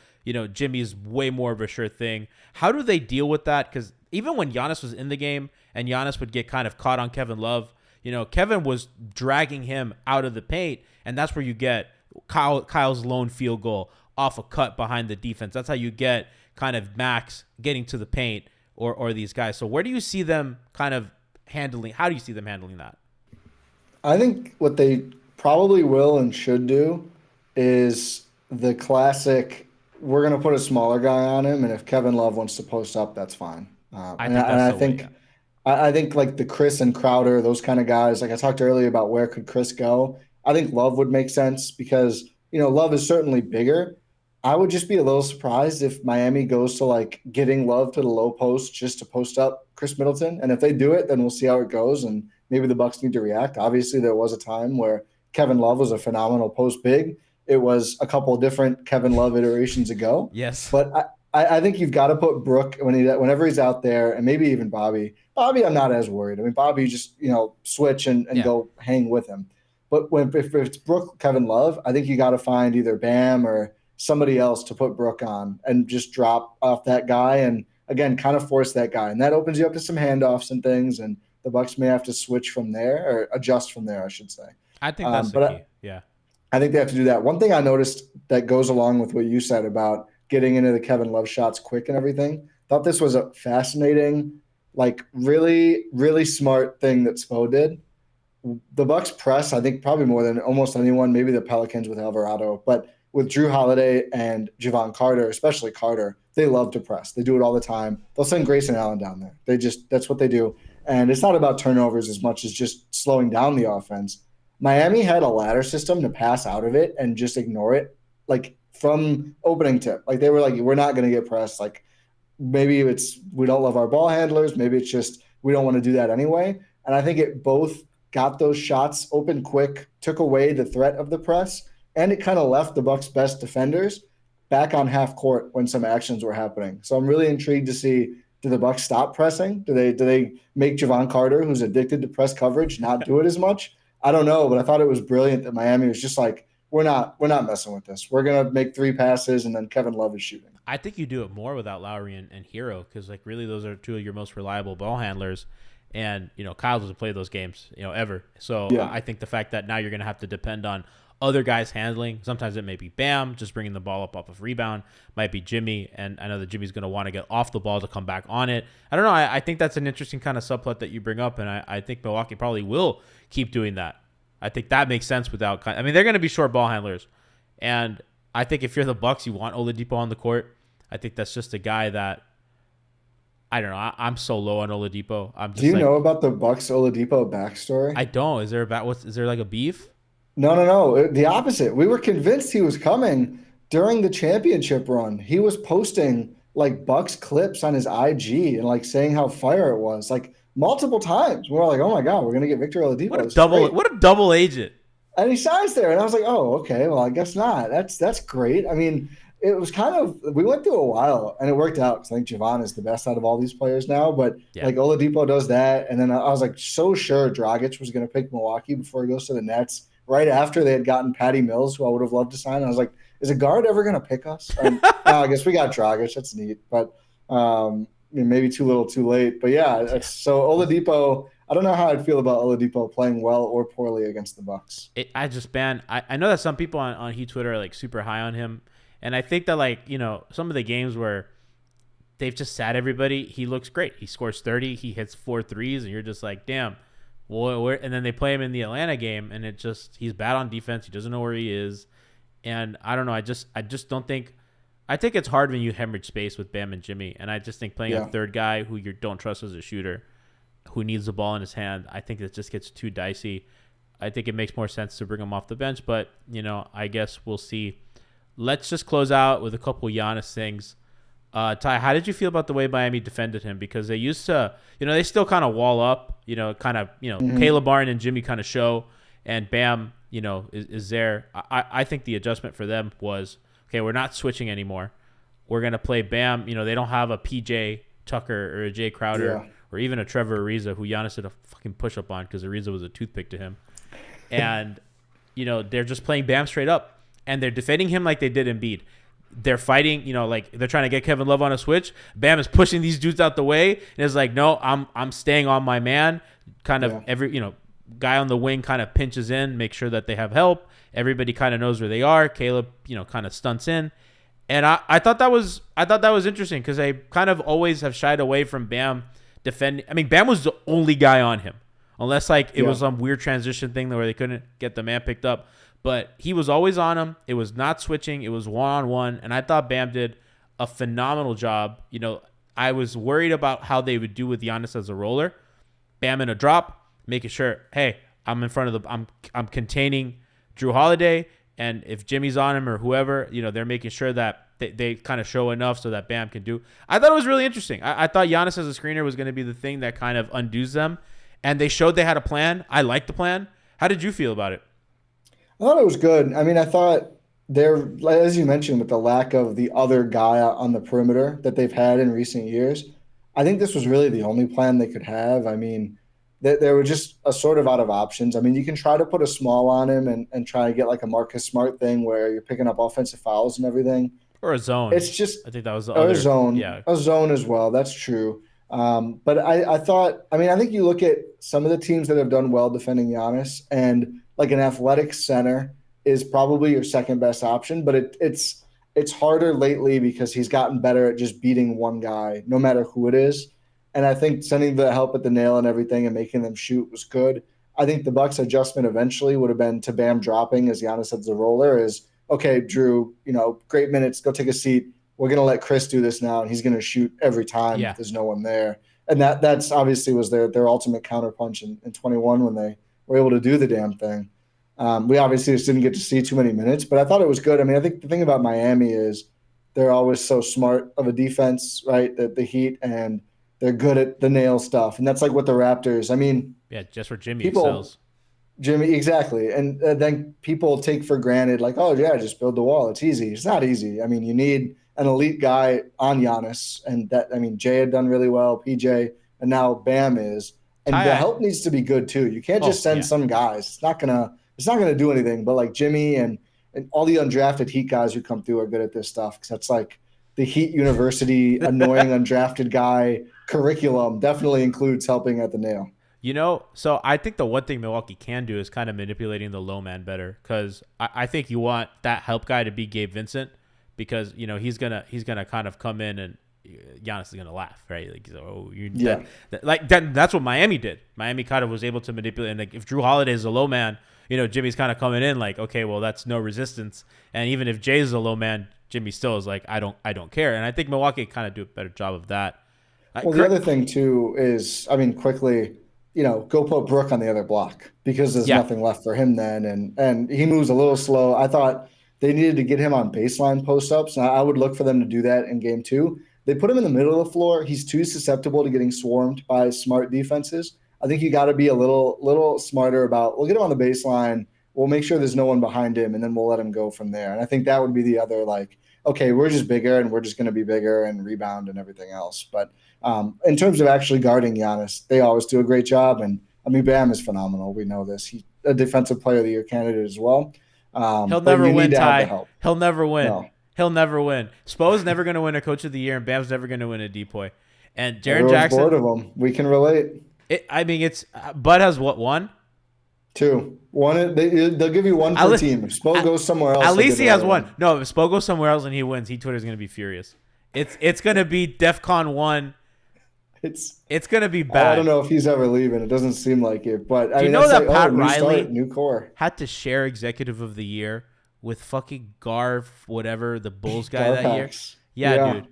Jimmy's way more of a sure thing. How do they deal with that? Because even when Giannis was in the game and Giannis would get kind of caught on Kevin Love, Kevin was dragging him out of the paint, and that's where you get Kyle's lone field goal off a cut behind the defense. That's how you get kind of Max getting to the paint or these guys. So where do you see them kind of handling? How do you see them handling that? I think what they probably will and should do is the classic, we're going to put a smaller guy on him, and if Kevin Love wants to post up, that's fine. I think like the Chris and Crowder, those kind of guys, like I talked earlier about where could Chris go, I think Love would make sense because, Love is certainly bigger. I would just be a little surprised if Miami goes to like getting Love to the low post just to post up Chris Middleton. And if they do it, then we'll see how it goes, and maybe the Bucks need to react. Obviously, there was a time where Kevin Love was a phenomenal post big. It was a couple of different Kevin Love iterations ago. Yes. But I think you've got to put Brook whenever he's out there, and maybe even Bobby. Bobby, I'm not as worried. I mean, Bobby just, switch and go hang with him. But if it's Brook, Kevin Love, I think you got to find either Bam or somebody else to put Brook on and just drop off that guy and, again, kind of force that guy. And that opens you up to some handoffs and things, and the Bucks may have to switch from there or adjust from there, I should say. I think that's the key. Yeah. I think they have to do that. One thing I noticed that goes along with what you said about getting into the Kevin Love shots quick and everything, thought this was a fascinating, like really, really smart thing that Spo did. The Bucks press, I think, probably more than almost anyone, maybe the Pelicans with Alvarado, but with Drew Holiday and Javon Carter, especially Carter, they love to press. They do it all the time. They'll send Grayson Allen down there. That's what they do. And it's not about turnovers as much as just slowing down the offense. Miami had a ladder system to pass out of it and just ignore it, like from opening tip. Like they were like, we're not going to get pressed. Like maybe it's we don't love our ball handlers. Maybe it's just we don't want to do that anyway. And I think it both got those shots open quick, took away the threat of the press, and it kind of left the Bucks' best defenders back on half court when some actions were happening. So I'm really intrigued to see, do the Bucks stop pressing? Do they make Javon Carter, who's addicted to press coverage, not do it as much? I don't know, but I thought it was brilliant that Miami was just like, we're not messing with this. We're gonna make 3 passes, and then Kevin Love is shooting. I think you do it more without Lowry and Herro, because like really those are 2 of your most reliable ball handlers. And Kyle doesn't play those games ever. So yeah. I think the fact that now you're gonna have to depend on other guys handling. Sometimes it may be Bam just bringing the ball up off of rebound. Might be Jimmy, and I know that Jimmy's going to want to get off the ball to come back on it. I don't know. I think that's an interesting kind of subplot that you bring up, and I think Milwaukee probably will keep doing that. I think that makes sense without. I mean, they're going to be short ball handlers, and I think if you're the Bucks, you want Oladipo on the court. I think that's just a guy that I don't know. I'm so low on Oladipo. Do you know about the Bucks Oladipo backstory? I don't. Is there like a beef? No. The opposite. We were convinced he was coming during the championship run. He was posting like Bucks clips on his IG and like saying how fire it was, like multiple times. We were like, oh my God, we're gonna get Victor Oladipo. What a double agent. And he signs there, and I was like, oh, okay, well, I guess not. That's great. I mean, it was kind of, we went through a while, and it worked out because I think Javon is the best out of all these players now. But like Oladipo does that, and then I was like so sure Dragic was going to pick Milwaukee before he goes to the Nets. Right after they had gotten Patty Mills, who I would have loved to sign, I was like, is a guard ever going to pick us? And I guess we got Dragic. That's neat, but maybe too little, too late. But yeah, so Oladipo, I don't know how I'd feel about Oladipo playing well or poorly against the Bucks. I know that some people on Heat Twitter are like super high on him, and I think that like some of the games where they've just sat everybody, he looks great. He scores 30, he hits 4 threes, and you're just like, damn. And then they play him in the Atlanta game, and he's bad on defense. He doesn't know where he is, and I don't know. I just don't think. I think it's hard when you hemorrhage space with Bam and Jimmy, and I just think playing a third guy who you don't trust as a shooter, who needs the ball in his hand, I think it just gets too dicey. I think it makes more sense to bring him off the bench, but I guess we'll see. Let's just close out with a couple Giannis things. Ty, how did you feel about the way Miami defended him? Because they used to, they still kind of wall up, Caleb Barton and Jimmy kind of show, and Bam, is there. I think the adjustment for them was, okay, we're not switching anymore. We're going to play Bam. They don't have a PJ Tucker or a Jay Crowder or even a Trevor Ariza, who Giannis did a fucking push-up on because Ariza was a toothpick to him. And, they're just playing Bam straight up, and they're defending him like they did Embiid. They're fighting, like they're trying to get Kevin Love on a switch. Bam is pushing these dudes out the way, and it's like, no, I'm staying on my man. Kind of every guy on the wing kind of pinches in, make sure that they have help. Everybody kind of knows where they are. Caleb, kind of stunts in, and I thought that was interesting because they kind of always have shied away from Bam defending. I mean, Bam was the only guy on him, unless it was some weird transition thing where they couldn't get the man picked up. But he was always on him. It was not switching. It was one-on-one. And I thought Bam did a phenomenal job. I was worried about how they would do with Giannis as a roller. Bam in a drop, making sure, hey, I'm in front of I'm containing Drew Holiday. And if Jimmy's on him or whoever, they're making sure that they kind of show enough so that Bam can do. I thought it was really interesting. I thought Giannis as a screener was going to be the thing that kind of undoes them. And they showed they had a plan. I liked the plan. How did you feel about it? I thought it was good. I mean, I thought as you mentioned, with the lack of the other guy on the perimeter that they've had in recent years, I think this was really the only plan they could have. I mean, they were just a sort of out of options. I mean, you can try to put a small on him and try to get like a Marcus Smart thing where you're picking up offensive fouls and everything. Or a zone. It's just, I think that was the other. A zone. Yeah. A zone as well. That's true. But I think you look at some of the teams that have done well defending Giannis, and like an athletic center is probably your second best option, but it's harder lately because he's gotten better at just beating one guy, no matter who it is. And I think sending the help at the nail and everything and making them shoot was good. I think the Bucks adjustment eventually would have been to Bam dropping as Giannis as the roller is, okay, Drew, great minutes, go take a seat. We're going to let Chris do this now, and he's going to shoot every time if there's no one there. And that's obviously was their ultimate counterpunch in 21 when they were able to do the damn thing. We obviously just didn't get to see too many minutes, but I thought it was good. I mean, I think the thing about Miami is they're always so smart of a defense, right? The Heat, and they're good at the nail stuff. And that's like what the Raptors, I mean. Yeah, just where Jimmy excels. Jimmy, exactly. And then people take for granted, like, oh, yeah, just build the wall. It's easy. It's not easy. I mean, you need an elite guy on Giannis. And Jay had done really well, PJ, and now Bam is. And the help needs to be good, too. You can't just send some guys. It's not gonna do anything. But like Jimmy and all the undrafted Heat guys who come through are good at this stuff, because that's like the Heat University annoying undrafted guy curriculum definitely includes helping at the nail. So I think the one thing Milwaukee can do is kind of manipulating the low man better, because I think you want that help guy to be Gabe Vincent, because he's gonna kind of come in and Giannis is gonna laugh, right? Like, that's what Miami did. Miami kind of was able to manipulate, and like if Drew Holiday is a low man, Jimmy's kind of coming in like, okay, well, that's no resistance. And even if Jay's a low man, Jimmy still is like, I don't care. And I think Milwaukee kind of do a better job of that. Well, the other thing too is, quickly, go put Brook on the other block, because there's nothing left for him then. And he moves a little slow. I thought they needed to get him on baseline post-ups. And I would look for them to do that in game 2. They put him in the middle of the floor. He's too susceptible to getting swarmed by smart defenses. I think you got to be a little smarter about, we'll get him on the baseline, we'll make sure there's no one behind him, and then we'll let him go from there. And I think that would be the other, like, okay, we're just bigger and we're just going to be bigger and rebound and everything else. But in terms of actually guarding Giannis, they always do a great job. And Bam is phenomenal. We know this. He's a defensive player of the year candidate as well. He'll never win, Ty. He'll never win. No. He'll never win. Spo's never going to win a coach of the year, and Bam's never going to win a DPOY. And Jaren Jackson. Bored of him. We can relate. I mean, it's Bud has what, one? 2. One. They'll give you one per team. If Spo goes somewhere else, at least he has one. No, if Spo goes somewhere else and he wins, Twitter's gonna be furious. It's gonna be DEFCON 1. It's gonna be bad. I don't know if he's ever leaving. It doesn't seem like it. But Do you know that Pat new Riley new core had to share Executive of the Year with fucking Garf, whatever, the Bulls guy that year? Yeah, dude.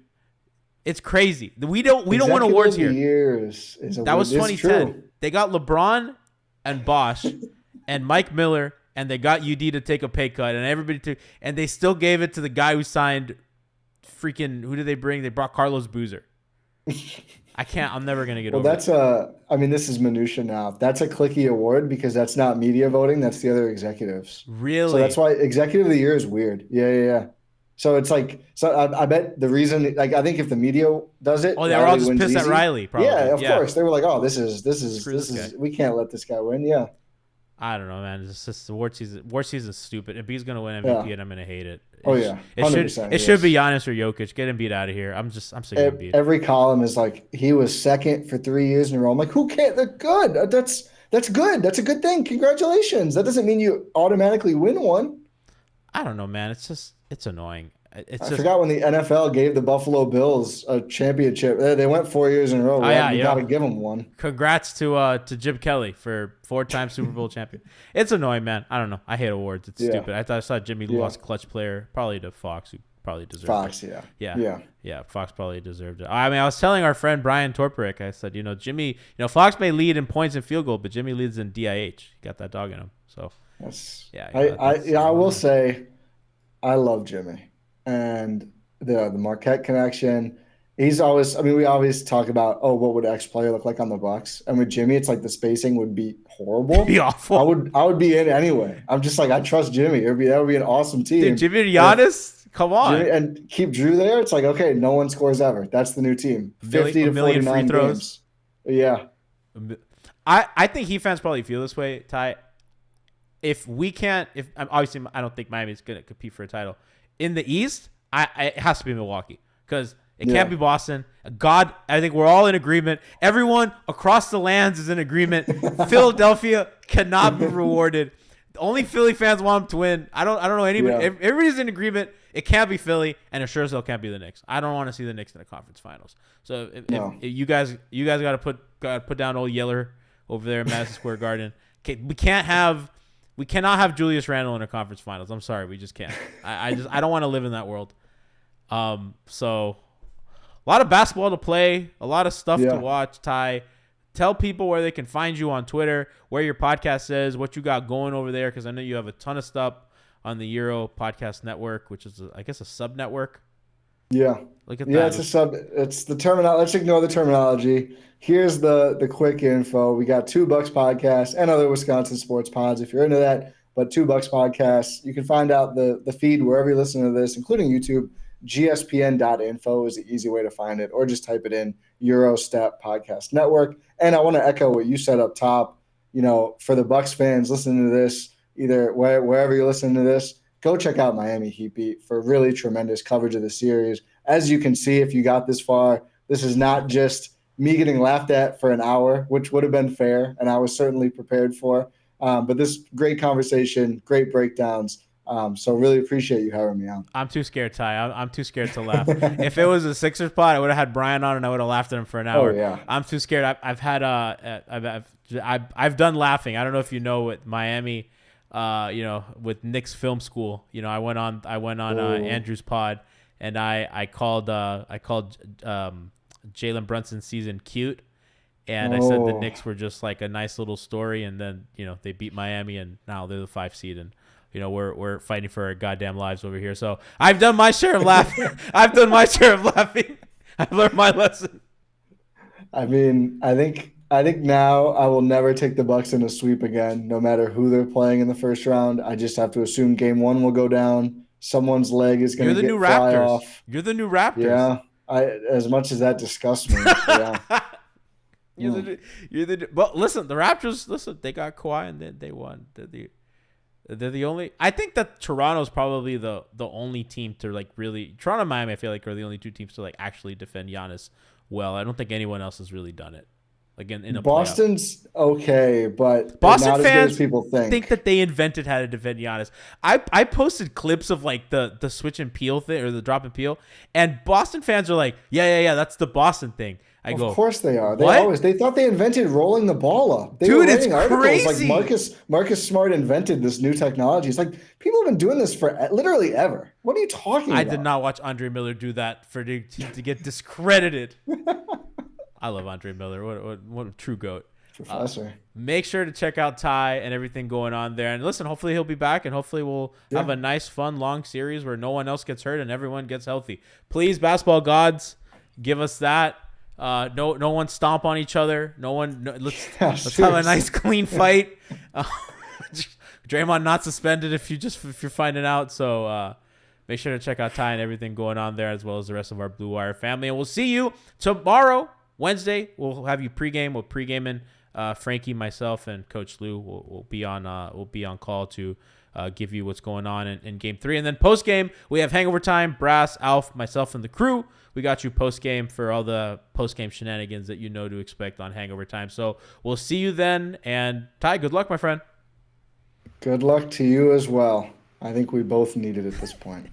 It's crazy. We don't win awards here. That was 2010. They got LeBron and Bosch and Mike Miller, and they got UD to take a pay cut, and everybody took, and they still gave it to the guy who signed freaking, who did they bring? They brought Carlos Boozer. I'm never going to get over that's I mean, this is minutia now. That's a cliquey award because that's not media voting. That's the other executives. Really? So that's why Executive of the Year is weird. Yeah. So it's like, I bet the reason, like, I think if the media does it. Oh, they were all just pissed at Riley, probably. Yeah, of course. They were like, oh, this is, we can't let this guy win. Yeah. I don't know, man. It's just the award season. Award season's stupid. If he's gonna win MVP, and I'm gonna hate it. It should be Giannis or Jokic. Get Embiid out of here. I'm sick of Embiid. Every column is like he was second for 3 years in a row. I'm like, who can't? They're good. That's good. That's a good thing. Congratulations. That doesn't mean you automatically win one. I don't know, man. It's annoying. I forgot when the NFL gave the Buffalo Bills a championship. They went 4 years in a row. You got to give them one. Congrats to Jim Kelly for 4-time Super Bowl champion. It's annoying, man. I don't know. I hate awards. It's stupid. I saw Jimmy lost clutch player, probably to Fox, who probably deserved it. Yeah, Fox probably deserved it. I mean, I was telling our friend Brian Torperick, I said, Jimmy, Fox may lead in points and field goal, but Jimmy leads in DIH. He got that dog in him. So, I will say, I love Jimmy. And the Marquette connection, he's always. I mean, we always talk about, what would X player look like on the Bucks? And with Jimmy, it's like the spacing would be horrible. It'd be awful. I would be in anyway. I'm just like, I trust Jimmy. That would be an awesome team. Dude, Jimmy and Giannis, come on, Jimmy, and keep Drew there. It's like, okay, no one scores ever. That's the new team. 50 to 49 free throws. Games. Yeah. I think Heat fans probably feel this way, Ty. If obviously I don't think Miami's gonna compete for a title. In the East, it has to be Milwaukee because it can't be Boston. God, I think we're all in agreement. Everyone across the lands is in agreement. Philadelphia cannot be rewarded. Only Philly fans want them to win. I don't know anybody. Yeah. Everybody's in agreement. It can't be Philly, and it sure as hell can't be the Knicks. I don't want to see the Knicks in the conference finals. So if you guys got to put down old Yeller over there in Madison Square Garden. We cannot have Julius Randle in a conference finals. I'm sorry, we just can't. I don't want to live in that world. So a lot of basketball to play, a lot of stuff to watch. Ty, tell people where they can find you on Twitter, where your podcast is, what you got going over there, because I know you have a ton of stuff on the Euro Podcast Network, which is I guess a sub network. Yeah. Look at that. Yeah, it's a sub. It's the terminology. Let's ignore the terminology. Here's the quick info. We got 2 Bucks podcasts and other Wisconsin sports pods if you're into that. But 2 Bucks podcasts. You can find out the feed wherever you listen to this, including YouTube. gspn.info is the easy way to find it, or just type it in Gyro Step Podcast Network. And I want to echo what you said up top. For the Bucks fans listening to this, either wherever you're listening to this, go check out Miami Heat Beat for really tremendous coverage of the series. As you can see, if you got this far, this is not just me getting laughed at for an hour, which would have been fair, and I was certainly prepared for. But this great conversation, great breakdowns. So really appreciate you having me on. I'm too scared, Ty. I'm too scared to laugh. If it was a Sixers pod, I would have had Brian on and I would have laughed at him for an hour. Oh yeah. I'm too scared. I've done laughing. I don't know if you know with Miami, with Knicks Film School. I went on Andrew's pod and I called Jalen Brunson's season cute. And I said the Knicks were just like a nice little story, and then they beat Miami, and now they're the 5 seed, and we're fighting for our goddamn lives over here. So I've done my share of laughing. I've learned my lesson. I mean, I think now I will never take the Bucks in a sweep again, no matter who they're playing in the first round. I just have to assume game 1 will go down. Someone's leg is going to fly off. You're the new Raptors. Yeah, as much as that disgusts me. Yeah. Well, listen, the Raptors. They got Kawhi and they won. They're the only. I think that Toronto's probably the only team to like really. Toronto and Miami, I feel like, are the only 2 teams to like actually defend Giannis well. I don't think anyone else has really done it. again in a playoff. Boston's okay, but Boston not as fans good as people think. that they invented how to defend Giannis. I posted clips of like the switch and peel thing or the drop and peel, and Boston fans are like, yeah, that's the Boston thing. Of course they are. What? They thought they invented rolling the ball up. They were Dude, it's writing articles crazy. like Marcus Smart invented this new technology. It's like people have been doing this for literally ever. What are you talking about? I did not watch Andre Miller do that for to get discredited. I love Andre Miller. What a true GOAT. Professor. Make sure to check out Ty and everything going on there. And listen, hopefully he'll be back, and hopefully we'll have a nice, fun, long series where no one else gets hurt and everyone gets healthy. Please, basketball gods, give us that. No one stomp on each other. Let's have a nice, clean fight. Draymond not suspended if you're finding out. So make sure to check out Ty and everything going on there, as well as the rest of our Blue Wire family. And we'll see you tomorrow, Wednesday. We'll have you pregame. We'll pregame in Frankie, myself, and Coach Lou. We'll be on call to give you what's going on in Game 3. And then post-game, we have Hangover Time, Brass, Alf, myself, and the crew. We got you post-game for all the post-game shenanigans that you know to expect on Hangover Time. So we'll see you then. And Ty, good luck, my friend. Good luck to you as well. I think we both need it at this point.